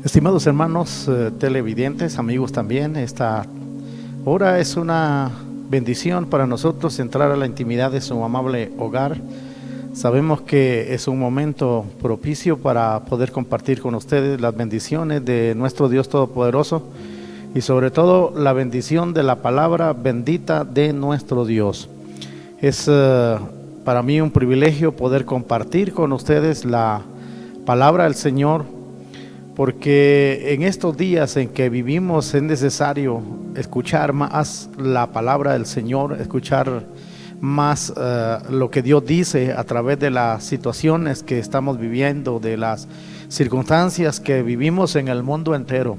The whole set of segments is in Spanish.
Estimados hermanos televidentes, amigos también, esta hora es una bendición para nosotros entrar a la intimidad de su amable hogar. Sabemos que es un momento propicio para poder compartir con ustedes las bendiciones de nuestro Dios Todopoderoso y sobre todo la bendición de la palabra bendita de nuestro Dios. Es para mí un privilegio poder compartir con ustedes la palabra del Señor, porque en estos días en que vivimos es necesario escuchar más la palabra del Señor, escuchar más lo que Dios dice a través de las situaciones que estamos viviendo, de las circunstancias que vivimos en el mundo entero.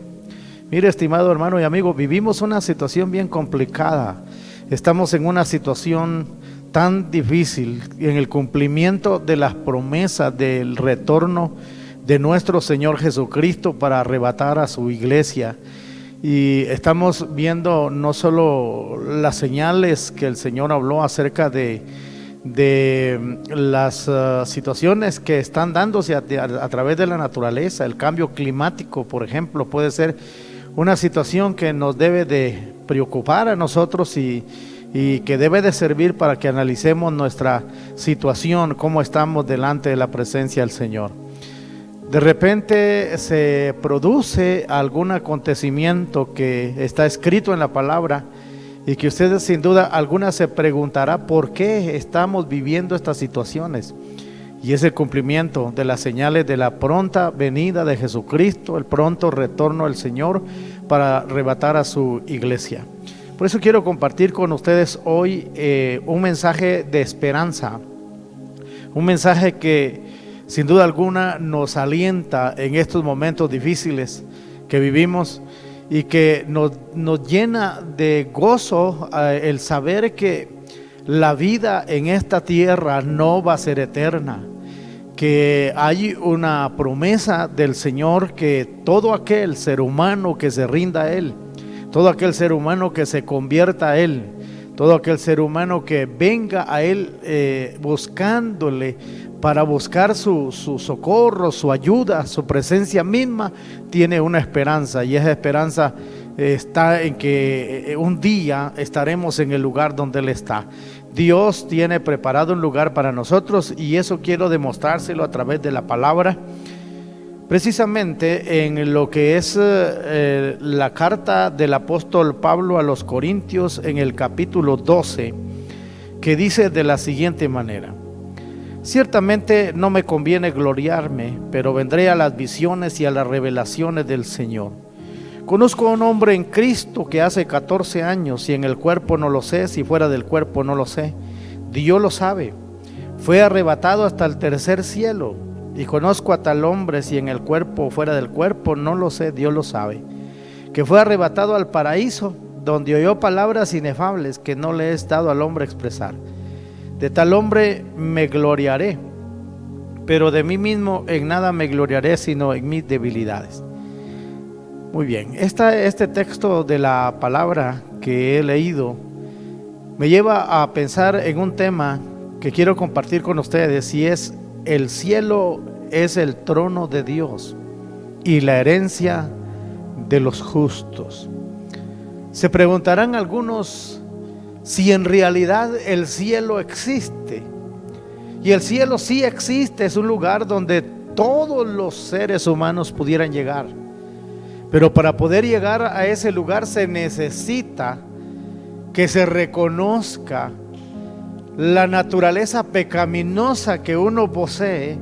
Mire, estimado hermano y amigo, vivimos una situación bien complicada. Estamos en una situación tan difícil en el cumplimiento de las promesas del retorno de nuestro Señor Jesucristo para arrebatar a su iglesia. Y estamos viendo no solo las señales que el Señor habló acerca de las situaciones que están dándose a través de la naturaleza. El cambio climático, por ejemplo, puede ser una situación que nos debe de preocupar a nosotros y que debe de servir para que analicemos nuestra situación, cómo estamos delante de la presencia del Señor. De repente se produce algún acontecimiento que está escrito en la palabra y que ustedes sin duda alguna se preguntará por qué estamos viviendo estas situaciones. Y es el cumplimiento de las señales de la pronta venida de Jesucristo, el pronto retorno del Señor para arrebatar a su iglesia. Por eso quiero compartir con ustedes hoy un mensaje de esperanza, un mensaje que sin duda alguna nos alienta en estos momentos difíciles que vivimos y que nos llena de gozo el saber que la vida en esta tierra no va a ser eterna, que hay una promesa del Señor que todo aquel ser humano que se rinda a Él, todo aquel ser humano que se convierta a Él, todo aquel ser humano que venga a Él buscándole para buscar su socorro, su ayuda, su presencia misma, tiene una esperanza, y esa esperanza está en que un día estaremos en el lugar donde Él está. Dios tiene preparado un lugar para nosotros y eso quiero demostrárselo a través de la palabra, precisamente en lo que es la carta del apóstol Pablo a los Corintios en el capítulo 12, que dice de la siguiente manera: ciertamente no me conviene gloriarme, pero vendré a las visiones y a las revelaciones del Señor. Conozco a un hombre en Cristo que hace 14 años, si en el cuerpo no lo sé, si fuera del cuerpo no lo sé, Dios lo sabe, fue arrebatado hasta el tercer cielo. Y conozco a tal hombre, si en el cuerpo o fuera del cuerpo no lo sé, Dios lo sabe, que fue arrebatado al paraíso, donde oyó palabras inefables que no le es dado al hombre expresar. De tal hombre me gloriaré, pero de mí mismo en nada me gloriaré, sino en mis debilidades. Muy bien, este texto de la palabra que he leído me lleva a pensar en un tema que quiero compartir con ustedes, y es: el cielo es el trono de Dios y la herencia de los justos. Se preguntarán algunos si en realidad el cielo existe. Y el cielo sí existe, es un lugar donde todos los seres humanos pudieran llegar. Pero para poder llegar a ese lugar se necesita que se reconozca la naturaleza pecaminosa que uno posee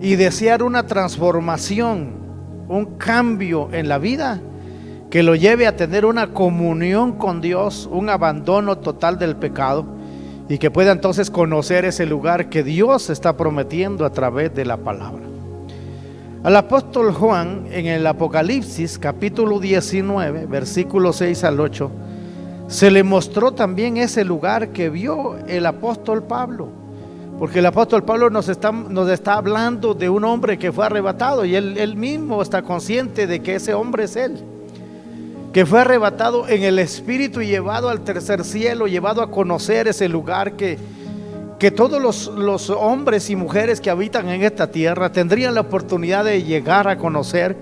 y desear una transformación, un cambio en la vida que lo lleve a tener una comunión con Dios, un abandono total del pecado, y que pueda entonces conocer ese lugar que Dios está prometiendo a través de la palabra. Al apóstol Juan, en el Apocalipsis capítulo 19 versículos 6 al 8, se le mostró también ese lugar que vio el apóstol Pablo, porque el apóstol Pablo nos está hablando de un hombre que fue arrebatado, y él mismo está consciente de que ese hombre es él, que fue arrebatado en el espíritu y llevado al tercer cielo, llevado a conocer ese lugar que todos los hombres y mujeres que habitan en esta tierra tendrían la oportunidad de llegar a conocer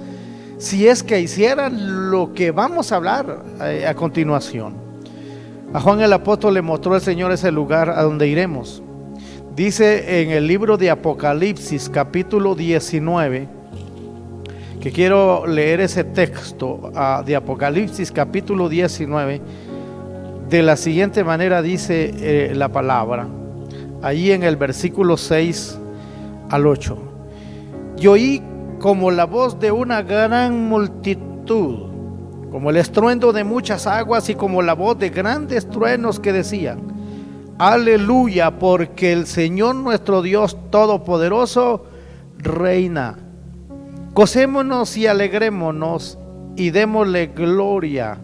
si es que hicieran lo que vamos a hablar a continuación. A Juan el apóstol le mostró el Señor ese lugar a donde iremos. Dice en el libro de Apocalipsis capítulo 19, que quiero leer ese texto de Apocalipsis capítulo 19, de la siguiente manera dice la palabra, allí en el versículo 6 al 8. Y oí como la voz de una gran multitud, como el estruendo de muchas aguas y como la voz de grandes truenos que decían: aleluya, porque el Señor nuestro Dios Todopoderoso reina. Gocémonos y alegrémonos y démosle gloria,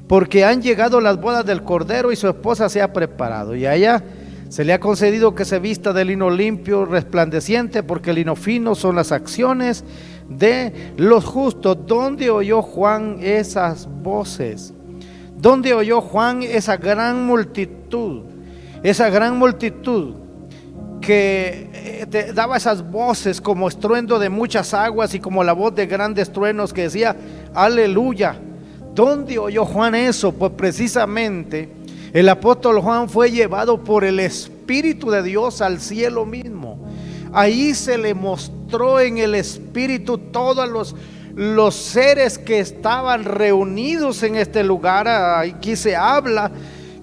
porque han llegado las bodas del Cordero y su esposa se ha preparado. Y a ella se le ha concedido que se vista de lino limpio, resplandeciente, porque el lino fino son las acciones de los justos. ¿Dónde oyó Juan esas voces? ¿Dónde oyó Juan esa gran multitud? Esa gran multitud que daba esas voces como estruendo de muchas aguas y como la voz de grandes truenos que decía: aleluya. ¿Dónde oyó Juan eso? Pues precisamente el apóstol Juan fue llevado por el Espíritu de Dios al cielo mismo. Ahí se le mostró en el Espíritu todos los seres que estaban reunidos en este lugar. Aquí se habla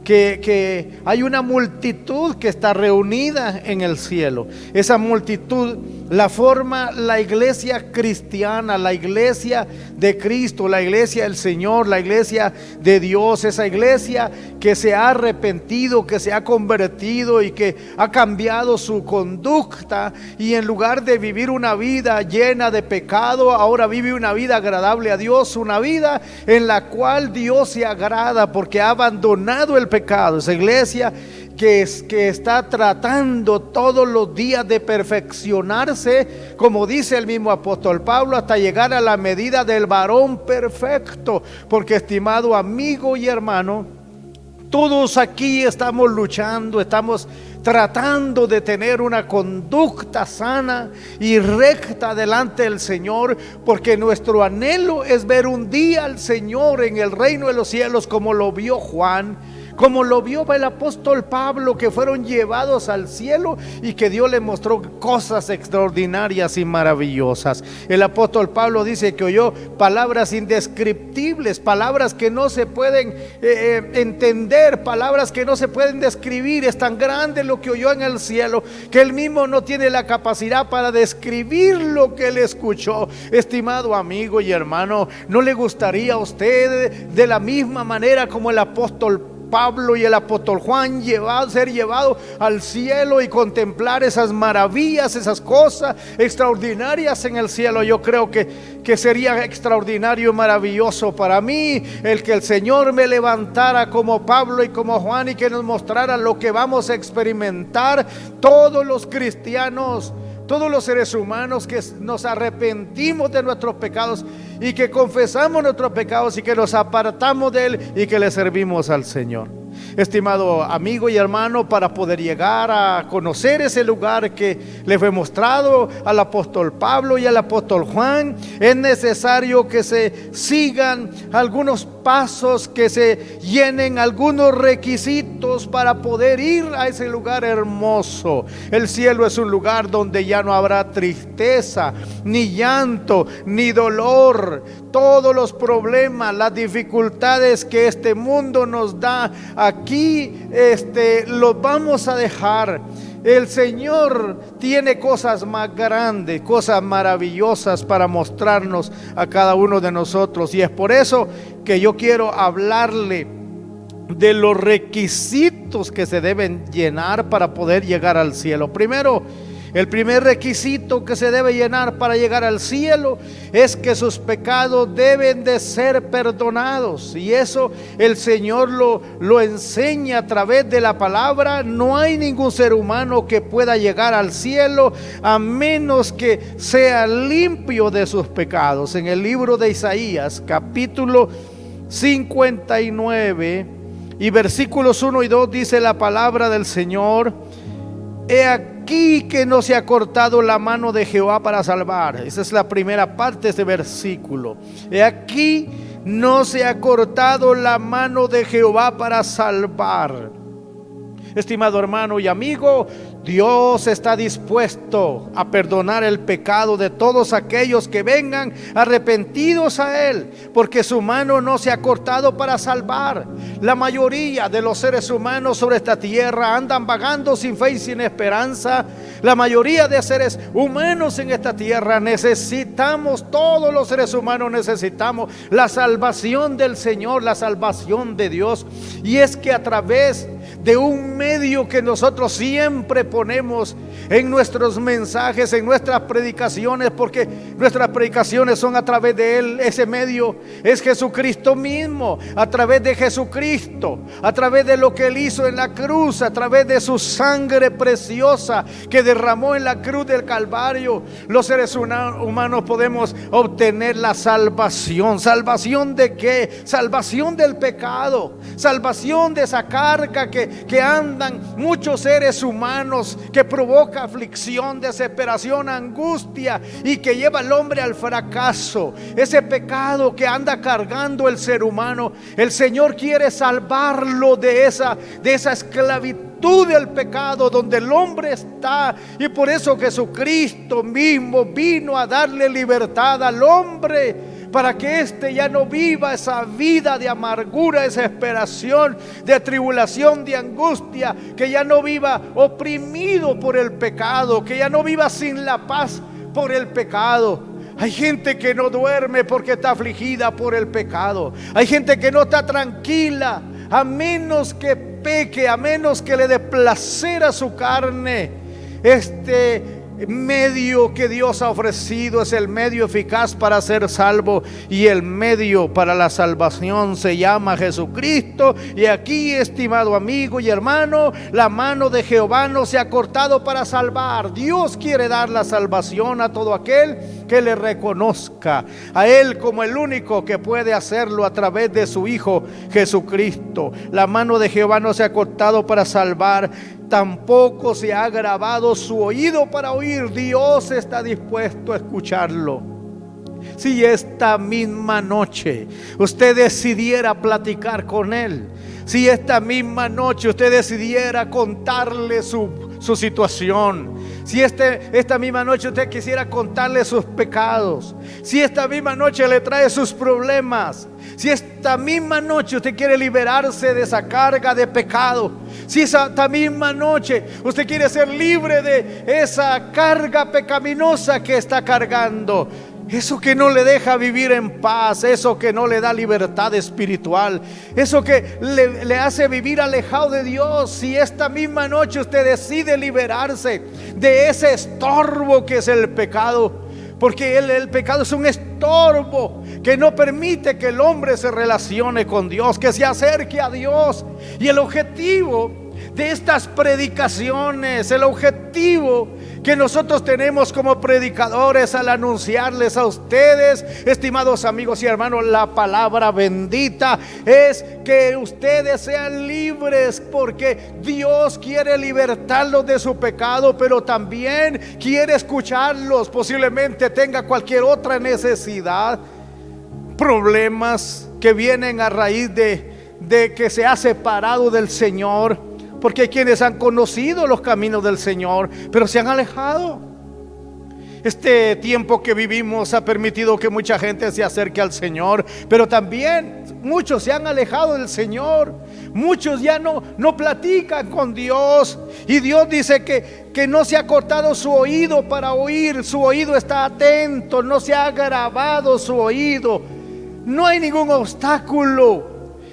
que hay una multitud que está reunida en el cielo. Esa multitud la forma la iglesia cristiana, la iglesia de Cristo, la iglesia del Señor, la iglesia de Dios. Esa iglesia que se ha arrepentido, que se ha convertido y que ha cambiado su conducta, y en lugar de vivir una vida llena de pecado, ahora vive una vida agradable a Dios, una vida en la cual Dios se agrada porque ha abandonado el pecado. Esa iglesia que está tratando todos los días de perfeccionarse, como dice el mismo apóstol Pablo, hasta llegar a la medida del varón perfecto. Porque, estimado amigo y hermano, todos aquí estamos luchando, estamos tratando de tener una conducta sana y recta delante del Señor, porque nuestro anhelo es ver un día al Señor en el reino de los cielos, como lo vio Juan, como lo vio el apóstol Pablo, que fueron llevados al cielo y que Dios le mostró cosas extraordinarias y maravillosas. El apóstol Pablo dice que oyó palabras indescriptibles, palabras que no se pueden entender, palabras que no se pueden describir. Es tan grande lo que oyó en el cielo que él mismo no tiene la capacidad para describir lo que él escuchó. Estimado amigo y hermano, ¿no le gustaría a usted, de la misma manera como el apóstol Pablo y el apóstol Juan, ser llevado al cielo y contemplar esas maravillas, esas cosas extraordinarias en el cielo? Yo creo que sería extraordinario y maravilloso para mí el que el Señor me levantara como Pablo y como Juan, y que nos mostrara lo que vamos a experimentar todos los cristianos, todos los seres humanos que nos arrepentimos de nuestros pecados y que confesamos nuestros pecados y que nos apartamos de Él y que le servimos al Señor. Estimado amigo y hermano, para poder llegar a conocer ese lugar que le fue mostrado al apóstol Pablo y al apóstol Juan, es necesario que se sigan algunos pasos, que se llenen algunos requisitos para poder ir a ese lugar hermoso. El cielo es un lugar donde ya no habrá tristeza, ni llanto, ni dolor. Todos los problemas, las dificultades que este mundo nos da aquí, los vamos a dejar. El Señor tiene cosas más grandes, cosas maravillosas para mostrarnos a cada uno de nosotros, y es por eso que yo quiero hablarle de los requisitos que se deben llenar para poder llegar al cielo. Primero, el primer requisito que se debe llenar para llegar al cielo es que sus pecados deben de ser perdonados, y eso el Señor lo enseña a través de la palabra. No hay ningún ser humano que pueda llegar al cielo a menos que sea limpio de sus pecados. En el libro de Isaías, capítulo 59 y versículos 1 y 2, dice la palabra del Señor: He aquí aquí que no se ha cortado la mano de Jehová para salvar. Esa es la primera parte de este versículo. He aquí no se ha cortado la mano de Jehová para salvar. Estimado hermano y amigo, Dios está dispuesto a perdonar el pecado de todos aquellos que vengan arrepentidos a Él, porque su mano no se ha cortado para salvar. La mayoría de los seres humanos sobre esta tierra andan vagando sin fe y sin esperanza. La mayoría de seres humanos en esta tierra necesitamos, todos los seres humanos necesitamos la salvación del Señor, la salvación de Dios. Y es que a través de un medio que nosotros siempre ponemos en nuestros mensajes, en nuestras predicaciones, porque nuestras predicaciones son a través de Él. Ese medio es Jesucristo mismo. A través de Jesucristo, a través de lo que Él hizo en la cruz, a través de su sangre preciosa que derramó en la cruz del Calvario, los seres humanos podemos obtener la salvación. ¿Salvación de qué? Salvación del pecado, salvación de esa carga que andan muchos seres humanos, que provoca aflicción, desesperación, angustia, y que lleva al hombre al fracaso. Ese pecado que anda cargando el ser humano, el Señor quiere salvarlo de esa esclavitud del pecado donde el hombre está. Y por eso Jesucristo mismo vino a darle libertad al hombre, para que éste ya no viva esa vida de amargura, desesperación, de tribulación, de angustia, que ya no viva oprimido por el pecado, que ya no viva sin la paz por el pecado. Hay gente que no duerme porque está afligida por el pecado. Hay gente que no está tranquila a menos que peque, a menos que le dé placer a su carne. Este medio que Dios ha ofrecido es el medio eficaz para ser salvo, y el medio para la salvación se llama Jesucristo. Y aquí, estimado amigo y hermano, la mano de Jehová no se ha cortado para salvar. Dios quiere dar la salvación a todo aquel que le reconozca a Él como el único que puede hacerlo a través de su Hijo Jesucristo. La mano de Jehová no se ha cortado para salvar, tampoco se ha agravado su oído para oír. Dios está dispuesto a escucharlo. Si esta misma noche usted decidiera platicar con Él, si esta misma noche usted decidiera contarle su situación, si esta misma noche usted quisiera contarle sus pecados, si esta misma noche le trae sus problemas, si esta misma noche usted quiere liberarse de esa carga de pecado, si esta misma noche usted quiere ser libre de esa carga pecaminosa que está cargando, eso que no le deja vivir en paz, eso que no le da libertad espiritual, eso que le hace vivir alejado de Dios, si esta misma noche usted decide liberarse de ese estorbo que es el pecado, porque el pecado es un estorbo que no permite que el hombre se relacione con Dios, que se acerque a Dios. Y el objetivo de estas predicaciones, el objetivo que nosotros tenemos como predicadores al anunciarles a ustedes, estimados amigos y hermanos, la palabra bendita, es que ustedes sean libres, porque Dios quiere libertarlos de su pecado, pero también quiere escucharlos. Posiblemente tenga cualquier otra necesidad, problemas que vienen a raíz de que se ha separado del Señor, porque hay quienes han conocido los caminos del Señor, pero se han alejado. Este tiempo que vivimos ha permitido que mucha gente se acerque al Señor, pero también muchos se han alejado del Señor. Muchos ya no platican con Dios. Y Dios dice que no se ha cortado su oído para oír. Su oído está atento, no se ha agravado su oído. No hay ningún obstáculo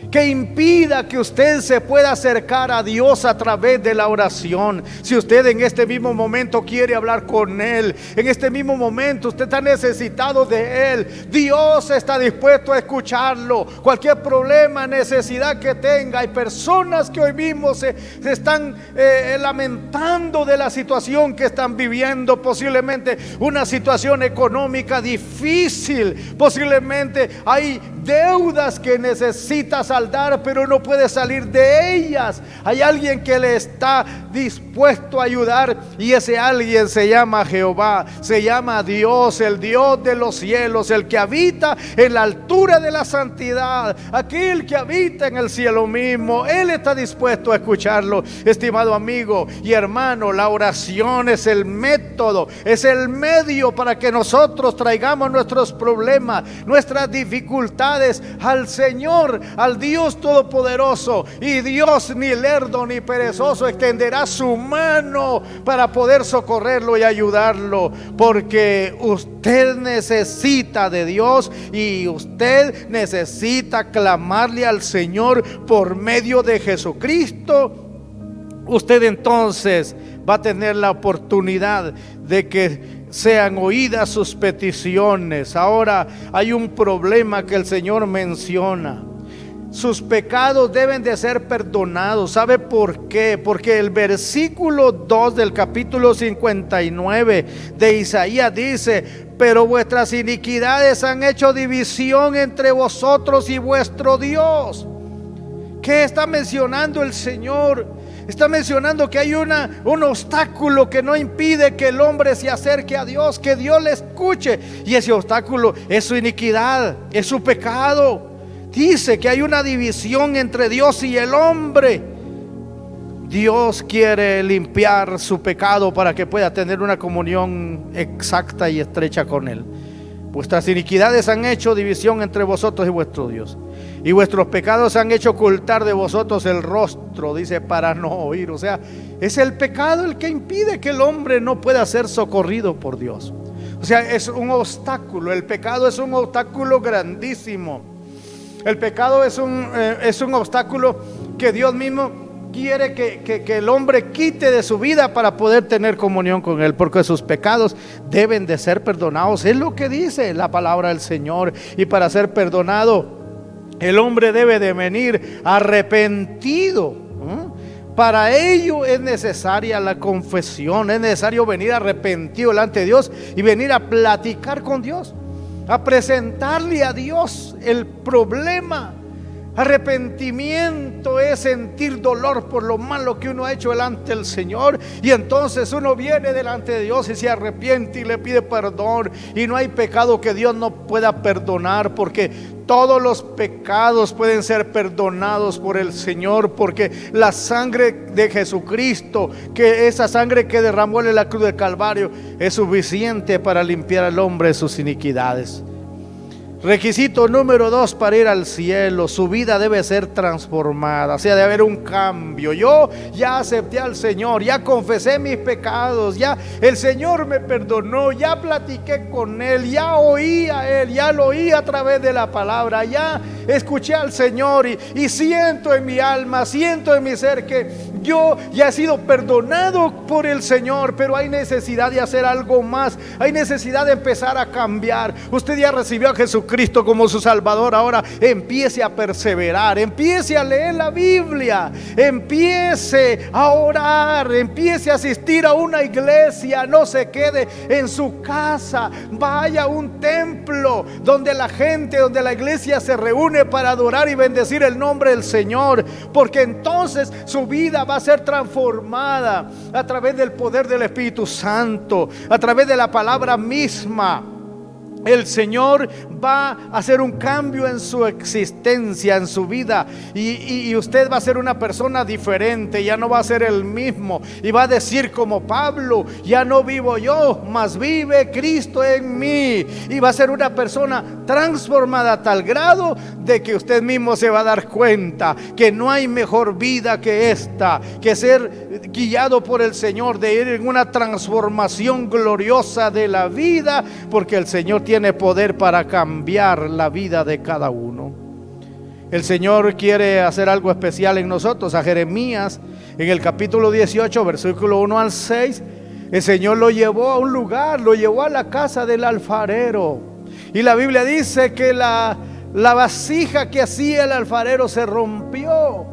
que impida que usted se pueda acercar a Dios a través de la oración. Si usted en este mismo momento quiere hablar con Él, en este mismo momento usted está necesitado de Él, Dios está dispuesto a escucharlo. Cualquier problema, necesidad que tenga. Hay personas que hoy mismo se están lamentando de la situación que están viviendo, posiblemente una situación económica difícil, posiblemente hay deudas que necesita saldar, pero no puede salir de ellas. Hay alguien que le está dispuesto a ayudar, y ese alguien se llama Jehová, se llama Dios, el Dios de los cielos, el que habita en la altura de la santidad, aquel que habita en el cielo mismo. Él está dispuesto a escucharlo. Estimado amigo y hermano, la oración es el método, es el medio para que nosotros traigamos nuestros problemas, nuestras dificultades al Señor, al Dios Todopoderoso. Y Dios, ni lerdo ni perezoso, extenderá su mano para poder socorrerlo y ayudarlo, porque usted necesita de Dios y usted necesita clamarle al Señor por medio de Jesucristo. Usted entonces va a tener la oportunidad de que sean oídas sus peticiones. Ahora hay un problema que el Señor menciona. Sus pecados deben de ser perdonados. ¿Sabe por qué? Porque el versículo 2 del capítulo 59 de Isaías dice: pero vuestras iniquidades han hecho división entre vosotros y vuestro Dios. ¿Qué está mencionando el Señor? Está mencionando que hay un obstáculo que no impide que el hombre se acerque a Dios, que Dios le escuche. Y ese obstáculo es su iniquidad, es su pecado. Dice que hay una división entre Dios y el hombre. Dios quiere limpiar su pecado para que pueda tener una comunión exacta y estrecha con Él. Vuestras iniquidades han hecho división entre vosotros y vuestro Dios, y vuestros pecados han hecho ocultar de vosotros el rostro, dice, para no oír. O sea, es el pecado el que impide que el hombre no pueda ser socorrido por Dios. O sea, es un obstáculo. El pecado es un obstáculo grandísimo. El pecado es un obstáculo que Dios mismo quiere que el hombre quite de su vida para poder tener comunión con Él, porque sus pecados deben de ser perdonados. Es lo que dice la palabra del Señor. Y para ser perdonado, el hombre debe de venir arrepentido. Para ello es necesaria la confesión. Es necesario venir arrepentido delante de Dios y venir a platicar con Dios, a presentarle a Dios el problema. Arrepentimiento es sentir dolor por lo malo que uno ha hecho delante del Señor, y entonces uno viene delante de Dios y se arrepiente y le pide perdón. Y no hay pecado que Dios no pueda perdonar, porque todos los pecados pueden ser perdonados por el Señor, porque la sangre de Jesucristo, que esa sangre que derramó en la cruz del Calvario, es suficiente para limpiar al hombre de sus iniquidades. Requisito número 2 para ir al cielo: su vida debe ser transformada, o sea, debe haber un cambio. Yo ya acepté al Señor, ya confesé mis pecados, ya el Señor me perdonó, ya platiqué con Él, ya oí a Él, ya lo oí a través de la palabra, ya escuché al Señor y siento en mi alma, siento en mi ser que yo ya he sido perdonado por el Señor. Pero hay necesidad de hacer algo más, hay necesidad de empezar a cambiar. Usted ya recibió a Jesucristo como su Salvador. Ahora empiece a perseverar, empiece a leer la Biblia, empiece a orar, empiece a asistir a una iglesia. No se quede en su casa, vaya a un templo donde la gente, donde la iglesia se reúne para adorar y bendecir el nombre del Señor, porque entonces su vida va a ser transformada a través del poder del Espíritu Santo, a través de la palabra misma. El Señor va a hacer un cambio en su existencia, en su vida, y usted va a ser una persona diferente. Ya no va a ser el mismo, y va a decir como Pablo: ya no vivo yo, mas vive Cristo en mí. Y va a ser una persona transformada a tal grado de que usted mismo se va a dar cuenta que no hay mejor vida que esta, que ser guiado por el Señor, de ir en una transformación gloriosa de la vida, porque el Señor tiene poder para cambiar la vida de cada uno. El Señor quiere hacer algo especial en nosotros. A Jeremías, en el capítulo 18, versículo 1 al 6, el Señor lo llevó a un lugar, lo llevó a la casa del alfarero. Y la Biblia dice que la vasija que hacía el alfarero se rompió.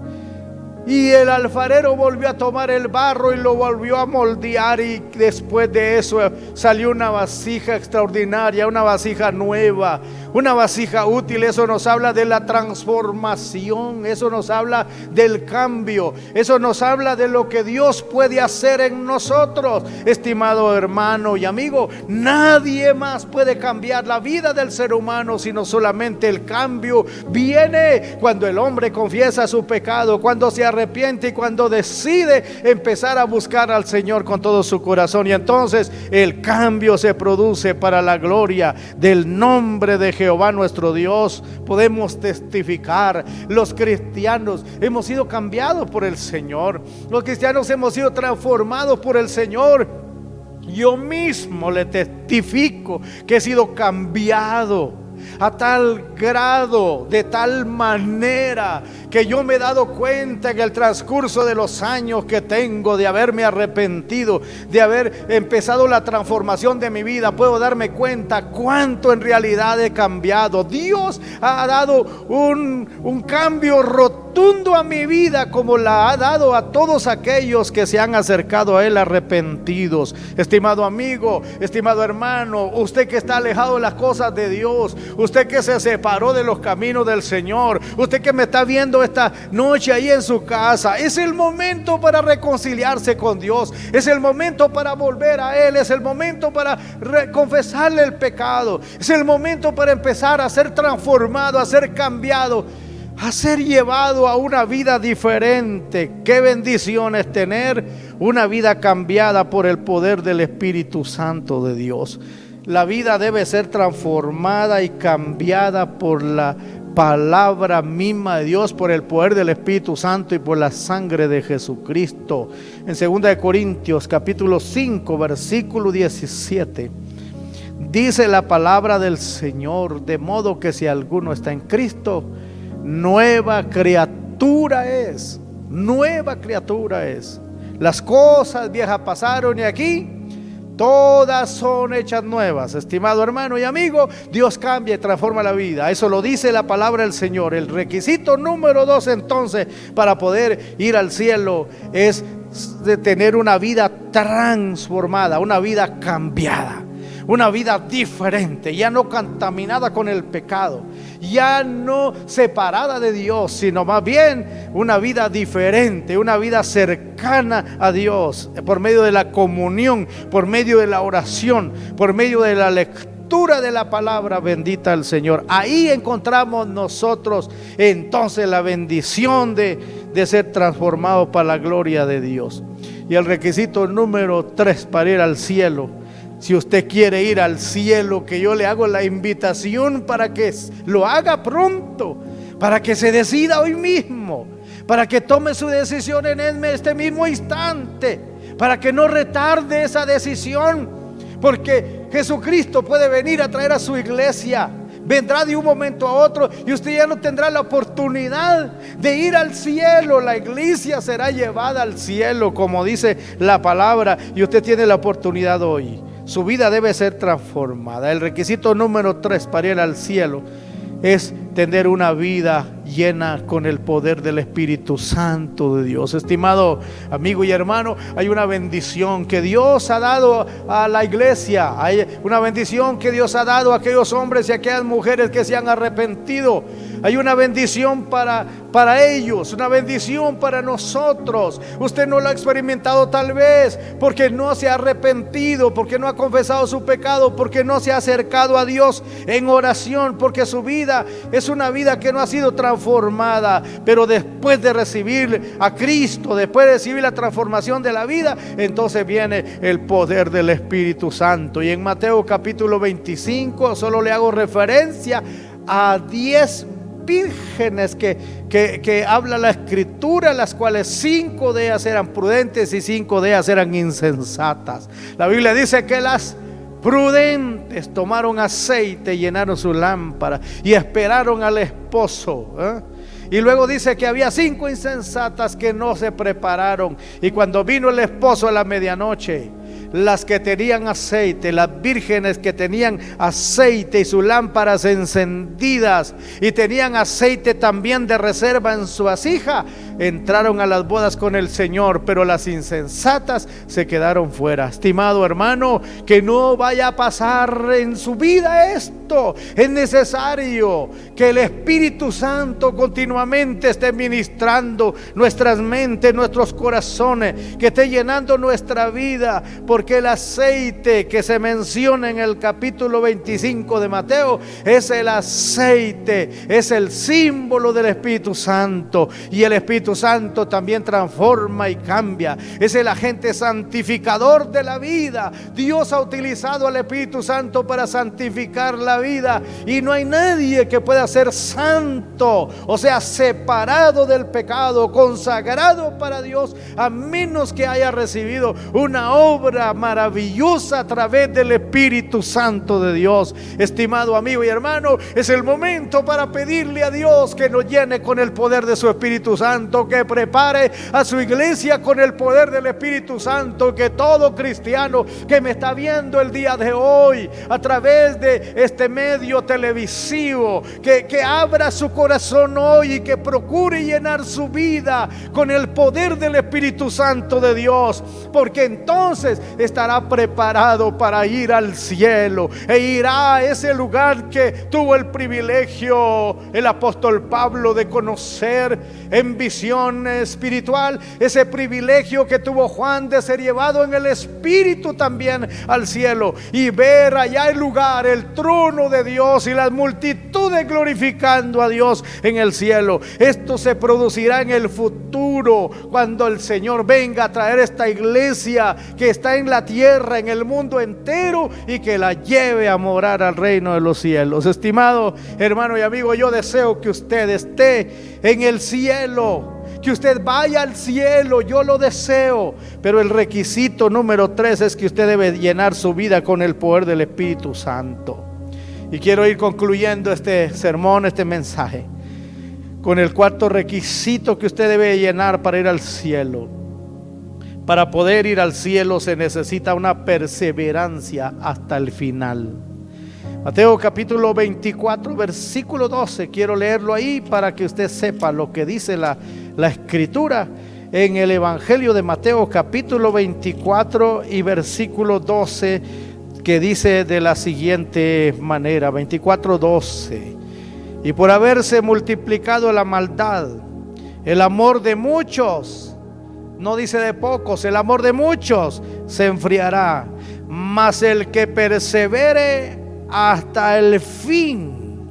Y el alfarero volvió a tomar el barro y lo volvió a moldear, y después de eso salió una vasija extraordinaria, una vasija nueva, una vasija útil. Eso nos habla de la transformación, eso nos habla del cambio, eso nos habla de lo que Dios puede hacer en nosotros. Estimado hermano y amigo, nadie más puede cambiar la vida del ser humano, sino solamente el cambio viene cuando el hombre confiesa su pecado, cuando se arrepiente y cuando decide empezar a buscar al Señor con todo su corazón. Y entonces el cambio se produce para la gloria del nombre de Jehová nuestro Dios. Podemos testificar, los cristianos hemos sido cambiados por el Señor, los cristianos hemos sido transformados por el Señor. Yo mismo le testifico que he sido cambiado a tal grado, de tal manera, que yo me he dado cuenta en el transcurso de los años que tengo de haberme arrepentido, de haber empezado la transformación de mi vida. Puedo darme cuenta cuánto en realidad he cambiado. Dios ha dado un cambio rotundo a mi vida, como la ha dado a todos aquellos que se han acercado a Él arrepentidos. Estimado amigo, estimado hermano, usted que está alejado de las cosas de Dios, usted que se separó de los caminos del Señor, usted que me está viendo esta noche ahí en su casa, es el momento para reconciliarse con Dios, es el momento para volver a Él, es el momento para confesarle el pecado, es el momento para empezar a ser transformado, a ser cambiado, a ser llevado a una vida diferente. Qué bendición es tener una vida cambiada por el poder del Espíritu Santo de Dios. La vida debe ser transformada y cambiada por la palabra misma de Dios, por el poder del Espíritu Santo y por la sangre de Jesucristo. En 2 Corintios capítulo 5 versículo 17 dice la palabra del Señor: de modo que si alguno está en Cristo, nueva criatura es. Nueva criatura es. Las cosas viejas pasaron y aquí todas son hechas nuevas. Estimado hermano y amigo, Dios cambia y transforma la vida. Eso lo dice la palabra del Señor. El requisito número 2 entonces para poder ir al cielo es de tener una vida transformada, una vida cambiada, una vida diferente, ya no contaminada con el pecado, ya no separada de Dios, sino más bien una vida diferente, una vida cercana a Dios, por medio de la comunión, por medio de la oración, por medio de la lectura de la palabra bendita del Señor. Ahí encontramos nosotros entonces la bendición de ser transformados para la gloria de Dios. Y el requisito número 3 para ir al cielo: si usted quiere ir al cielo, que yo le hago la invitación para que lo haga pronto, para que se decida hoy mismo, para que tome su decisión en este mismo instante, para que no retarde esa decisión, porque Jesucristo puede venir a traer a su iglesia. Vendrá de un momento a otro y usted ya no tendrá la oportunidad de ir al cielo. La iglesia será llevada al cielo, como dice la palabra, y usted tiene la oportunidad hoy. Su vida debe ser transformada. El requisito número 3 para ir al cielo es tener una vida llena con el poder del Espíritu Santo de Dios. Estimado amigo y hermano, hay una bendición que Dios ha dado a la iglesia. Hay una bendición que Dios ha dado a aquellos hombres y a aquellas mujeres que se han arrepentido. Hay una bendición para ellos, una bendición para nosotros. Usted no lo ha experimentado tal vez porque no se ha arrepentido, porque no ha confesado su pecado, porque no se ha acercado a Dios en oración, porque su vida es una vida que no ha sido transformada. Pero después de recibir a Cristo, después de recibir la transformación de la vida, entonces viene el poder del Espíritu Santo. Y en Mateo capítulo 25 solo le hago referencia a 10 vírgenes que habla la escritura, las cuales 5 de ellas eran prudentes y 5 de ellas eran insensatas. La Biblia dice que las prudentes tomaron aceite, llenaron su lámpara y esperaron al esposo, Y luego dice que había 5 insensatas que no se prepararon, y cuando vino el esposo a la medianoche, las que tenían aceite, las vírgenes que tenían aceite y sus lámparas encendidas y tenían aceite también de reserva en su vasija, entraron a las bodas con el Señor, pero las insensatas se quedaron fuera. Estimado hermano, que no vaya a pasar en su vida esto. Es necesario que el Espíritu Santo continuamente esté ministrando nuestras mentes, nuestros corazones, que esté llenando nuestra vida, porque el aceite que se menciona en el capítulo 25 de Mateo es el aceite, es el símbolo del Espíritu Santo, y el Espíritu Santo también transforma y cambia, es el agente santificador de la vida. Dios ha utilizado al Espíritu Santo para santificar la vida, y no hay nadie que pueda ser santo, o sea, separado del pecado, consagrado para Dios, a menos que haya recibido una obra maravillosa a través del Espíritu Santo de Dios. Estimado amigo y hermano, es el momento para pedirle a Dios que nos llene con el poder de su Espíritu Santo, que prepare a su iglesia con el poder del Espíritu Santo, que todo cristiano que me está viendo el día de hoy a través de este medio televisivo, que abra su corazón hoy y que procure llenar su vida con el poder del Espíritu Santo de Dios, porque entonces estará preparado para ir al cielo e irá a ese lugar que tuvo el privilegio el apóstol Pablo de conocer en visión espiritual, ese privilegio que tuvo Juan de ser llevado en el Espíritu también al cielo y ver allá el lugar, el trono de Dios y las multitudes glorificando a Dios en el cielo. Esto se producirá en el futuro, cuando el Señor venga a traer esta iglesia que está en la tierra, en el mundo entero, y que la lleve a morar al reino de los cielos. Estimado hermano y amigo, yo deseo que usted esté en el cielo, que usted vaya al cielo, yo lo deseo, pero el requisito número 3 es que usted debe llenar su vida con el poder del Espíritu Santo. Y quiero ir concluyendo este sermón, este mensaje, con el cuarto requisito que usted debe llenar para ir al cielo. Para poder ir al cielo se necesita una perseverancia hasta el final. Mateo capítulo 24, versículo 12. Quiero leerlo ahí para que usted sepa lo que dice la Escritura en el Evangelio de Mateo capítulo 24 y versículo 12, que dice de la siguiente manera, 24:12: y por haberse multiplicado la maldad, el amor de muchos, no dice de pocos, el amor de muchos se enfriará, mas el que persevere hasta el fin,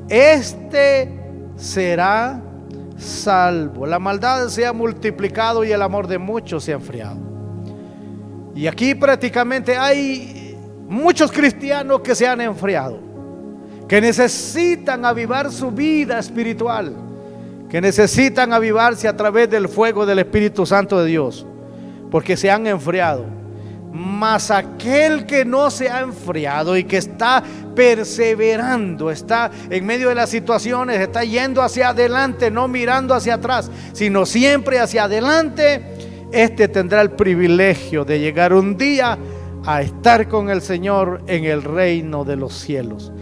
este será salvo. La maldad se ha multiplicado y el amor de muchos se ha enfriado. Y aquí prácticamente hay muchos cristianos que se han enfriado, que necesitan avivar su vida espiritual, que necesitan avivarse a través del fuego del Espíritu Santo de Dios, porque se han enfriado. Mas aquel que no se ha enfriado y que está perseverando, está en medio de las situaciones, está yendo hacia adelante, no mirando hacia atrás, sino siempre hacia adelante, este tendrá el privilegio de llegar un día a estar con el Señor en el reino de los cielos.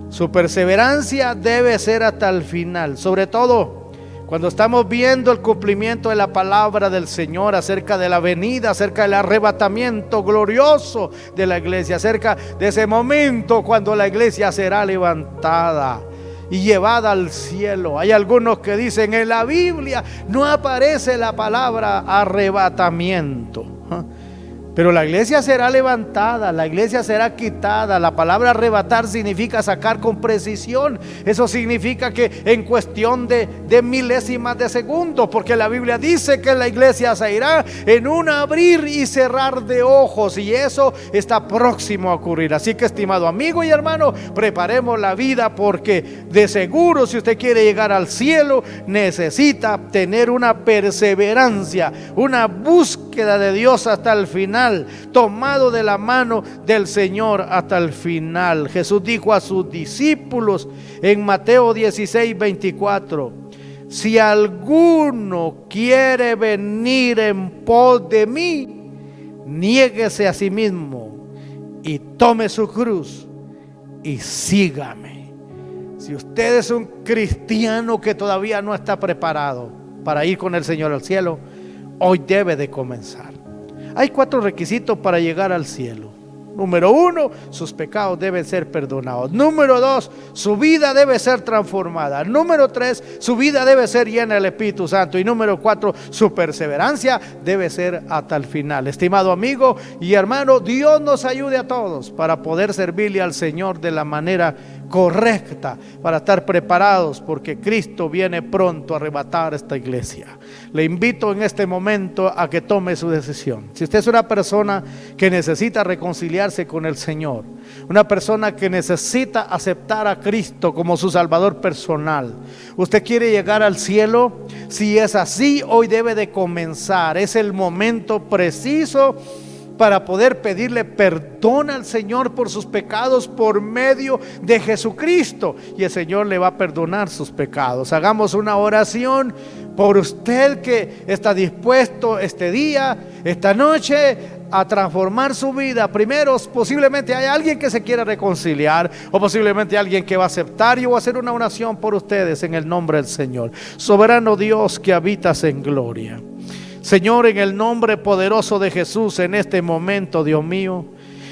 Su perseverancia debe ser hasta el final, sobre todo cuando estamos viendo el cumplimiento de la palabra del Señor acerca de la venida, acerca del arrebatamiento glorioso de la iglesia, acerca de ese momento cuando la iglesia será levantada y llevada al cielo. Hay algunos que dicen: en la Biblia no aparece la palabra arrebatamiento. Pero la iglesia será levantada, la iglesia será quitada. La palabra arrebatar significa sacar con precisión. Eso significa que en cuestión de milésimas de segundo, porque la Biblia dice que la iglesia se irá en un abrir y cerrar de ojos, y eso está próximo a ocurrir. Así que, estimado amigo y hermano, preparemos la vida, porque de seguro, si usted quiere llegar al cielo, necesita tener una perseverancia, una búsqueda de Dios hasta el final, tomado de la mano del Señor hasta el final. Jesús dijo a sus discípulos en Mateo 16:24: si alguno quiere venir en pos de mí, niéguese a sí mismo y tome su cruz y sígame. Si usted es un cristiano que todavía no está preparado para ir con el Señor al cielo, hoy debe de comenzar. Hay 4 requisitos para llegar al cielo. Número 1, sus pecados deben ser perdonados. Número 2, su vida debe ser transformada. Número 3, su vida debe ser llena del Espíritu Santo. Y número 4, su perseverancia debe ser hasta el final. Estimado amigo y hermano, Dios nos ayude a todos para poder servirle al Señor de la manera correcta, para estar preparados, porque Cristo viene pronto a arrebatar esta iglesia. Le invito en este momento a que tome su decisión. Si usted es una persona que necesita reconciliarse con el Señor, una persona que necesita aceptar a Cristo como su Salvador personal, usted quiere llegar al cielo, si es así, hoy debe de comenzar. Es el momento preciso para poder pedirle perdón al Señor por sus pecados por medio de Jesucristo, y el Señor le va a perdonar sus pecados. Hagamos una oración por usted que está dispuesto este día, esta noche, a transformar su vida. Primero, posiblemente hay alguien que se quiera reconciliar, o posiblemente alguien que va a aceptar. Yo voy a hacer una oración por ustedes en el nombre del Señor. Soberano Dios que habitas en gloria, Señor, en el nombre poderoso de Jesús, en este momento, Dios mío,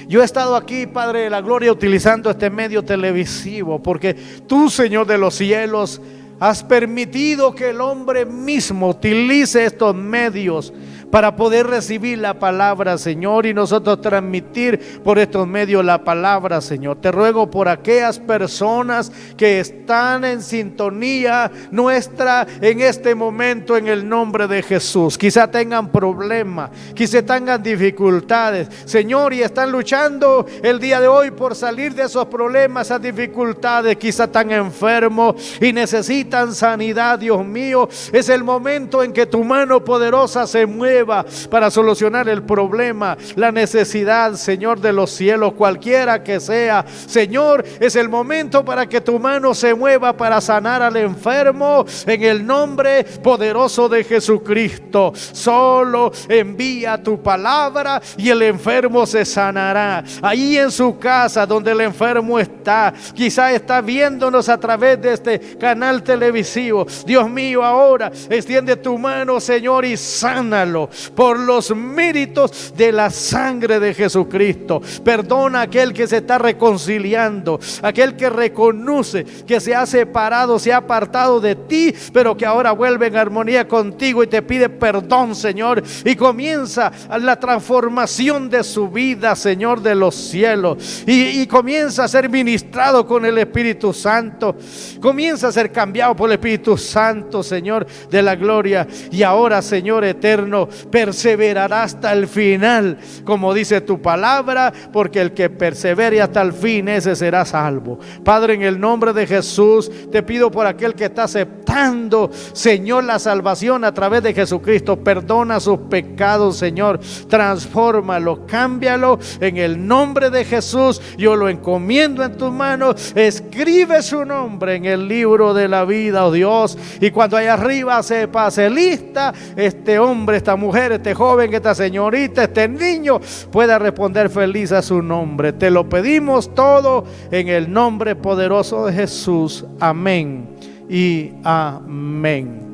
yo he estado aquí, Padre de la gloria, utilizando este medio televisivo, porque tú, Señor de los cielos, has permitido que el hombre mismo utilice estos medios para poder recibir la palabra, Señor, y nosotros transmitir por estos medios la palabra, Señor. Te ruego por aquellas personas que están en sintonía nuestra en este momento, en el nombre de Jesús. Quizá tengan problemas, quizá tengan dificultades, Señor, y están luchando el día de hoy por salir de esos problemas, esas dificultades. Quizá están enfermos y necesitan sanidad. Dios mío, es el momento en que tu mano poderosa se mueve para solucionar el problema, la necesidad, Señor de los cielos, cualquiera que sea. Señor, es el momento para que tu mano se mueva para sanar al enfermo en el nombre poderoso de Jesucristo. Solo envía tu palabra y el enfermo se sanará. Ahí en su casa donde el enfermo está, quizá está viéndonos a través de este canal televisivo. Dios mío, ahora extiende tu mano, Señor, y sánalo por los méritos de la sangre de Jesucristo. Perdona a aquel que se está reconciliando, aquel que reconoce que se ha separado, se ha apartado de ti, pero que ahora vuelve en armonía contigo y te pide perdón, Señor, y comienza la transformación de su vida, Señor de los cielos, y comienza a ser ministrado con el Espíritu Santo, comienza a ser cambiado por el Espíritu Santo, Señor de la gloria. Y ahora, Señor eterno, perseverará hasta el final, como dice tu palabra, porque el que persevere hasta el fin, ese será salvo. Padre, en el nombre de Jesús, te pido por aquel que está aceptando, Señor, la salvación a través de Jesucristo. Perdona sus pecados, Señor, transfórmalo, cámbialo en el nombre de Jesús. Yo lo encomiendo en tus manos. Escribe su nombre en el libro de la vida, oh Dios, y cuando allá arriba se pase lista, este hombre, esta mujer, este joven, esta señorita, este niño pueda responder feliz a su nombre. Te lo pedimos todo en el nombre poderoso de Jesús. Amén y amén.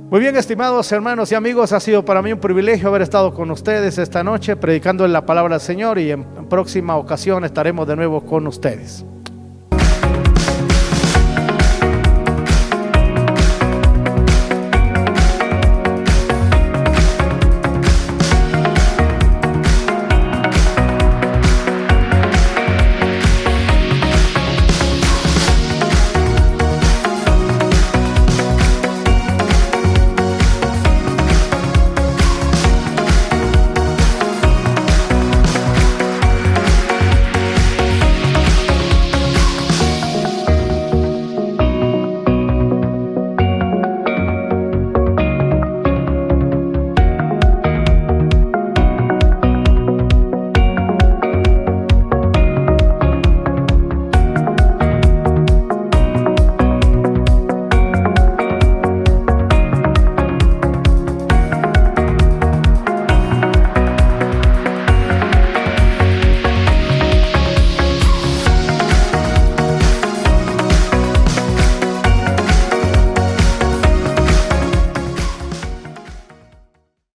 Muy bien, estimados hermanos y amigos, ha sido para mí un privilegio haber estado con ustedes esta noche predicando en la palabra del Señor, y en próxima ocasión estaremos de nuevo con ustedes.